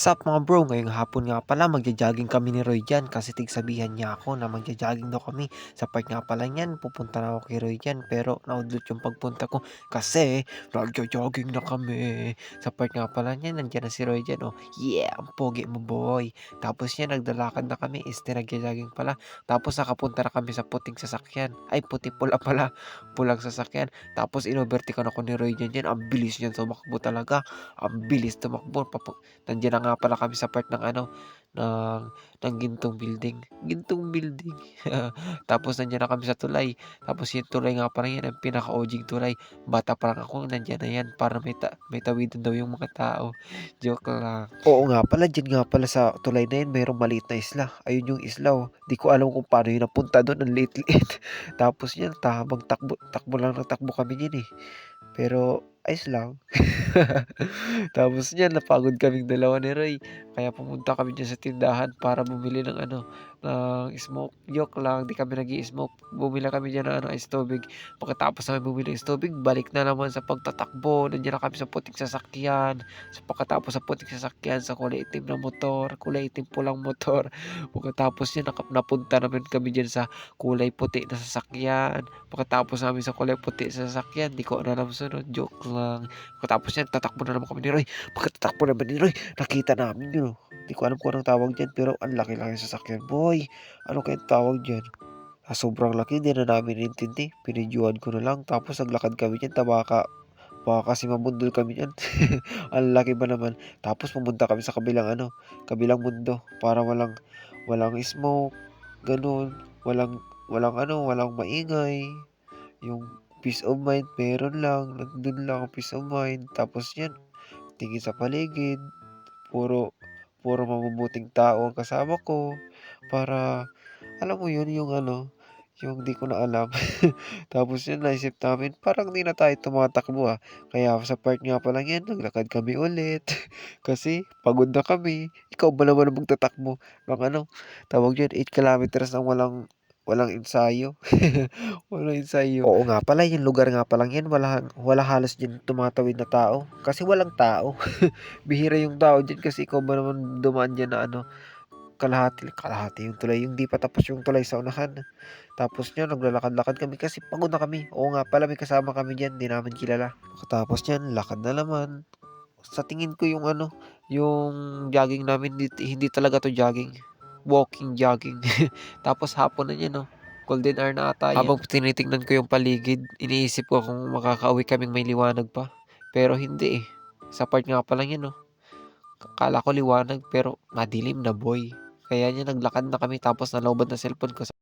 What's up mga bro? Ngayong hapon nga pala magja-jogging kami ni Roy diyan kasi tigsabihan niya ako na magja-jogging daw kami. Sa part nga pala niyan, pupunta na ako kay Roy diyan pero naudlot yung pagpunta ko kasi nagja-jogging na kami. Sa part nga pala niyan, nandiyan na si Roy diyan. Oh, yeah, ang pogi mo boy. Tapos niya naglalakad na kami, nagja-jogging pala. Tapos nakapunta na kami sa puting sasakyan. Ay, puti pula pala, pulang sasakyan. Tapos inovertikan ako ni Roy diyan. Ang bilis niyan tumakbo talaga. Ang bilis tumakbo. Nandiyan na nga pala kami sa part ng ano, ng Gintong Building. Gintong Building. Tapos nandiyan na kami sa tulay. Tapos yung tulay nga pala yan, ang pinaka-OG tulay. Bata pa lang ako, nandiyan na yan para may tawidan daw yung mga tao. Joke lang. Oo nga pala, dyan nga pala sa tulay na yan, mayroong maliit na isla. Ayun yung isla oh. Di ko alam kung paano yun napunta doon, ang liit-liit. Tapos yan, tamang takbo, takbo lang ng takbo kami yun eh. Pero ayos lang. Tapos niyan napagod kaming dalawa ni Roy, kaya pumunta kami diyan sa tindahan para bumili ng ano, ng smoke. Joke lang, 'di kami nag-i-smoke. Bumili kami diyan ng ano, ice tubig. Pagkatapos namin bumili ng ice tubig, balik na naman sa pagtatakbo. Nandiyan na kami sa puting sasakyan. Pagkatapos sa puting sasakyan, sa kulay itim na motor, kulay itim pulang motor. Pagkatapos niyan napunta naman kami diyan sa kulay puti na sasakyan. Pagkatapos namin sa kulay puti sa sasakyan, 'di ko na alam sunod, joke lang. Pagkatapos niyan tatakbo na naman kami ni Roy. Pagkatatakbo naman ni Roy, nakita namin yun, oh. Di ko alam kung anong tawag diyan, pero ang laki-laki ng sasakyan. Boy, ano kayang tawag diyan? Sobrang laki, di na namin intindi. Binidyohan ko na lang, tapos naglakad kami diyan, baka kasi mabundol kami niyan. Ang laki ba naman. Tapos pumunta kami sa kabilang ano, kabilang mundo para walang walang smoke, gano'n. Walang maingay. Yung peace of mind meron lang, nandun lang ang peace of mind. Tapos 'yan, tingin sa paligid, puro puro mabubuting tao ang kasama ko para alam mo 'yun, yung ano, yung 'di ko na alam. Tapos 'yun naisip namin parang 'di na tayo tumatakbo, kaya sa part nga pa lang 'yan naglakad kami ulit kasi pagod na kami. Ikaw ba naman ang magtatakbo ng ano, tawag diyan, 8 kilometers ng walang walang ensayo. Walang ensayo. Oo nga pala, yung lugar nga palang 'yan wala wala halos diyan tumatawid na tao, kasi walang tao. Bihira yung tao diyan kasi ikaw ba naman dumaan diyan na ano, kalahati kalahati yung tulay, yung 'di pa tapos yung tulay sa unahan. Tapos niyan naglalakad-lakad kami kasi pagod na kami. Oo nga pala, may kasama kami diyan, 'di namin kilala. Pagkatapos niyan lakad na naman. Sa tingin ko yung ano, yung jogging namin hindi talaga 'to jogging, walking jogging. Tapos hapon na 'yan, oh, golden hour na ata 'yan. Habang tinitingnan ko yung paligid, iniisip ko kung makakauwi kaming may liwanag pa, pero hindi, eh. Sa part nga pa lang 'yan, oh. Akala ko liwanag pero madilim na boy. Kaya niya naglakad na kami tapos nalowban na cellphone ko.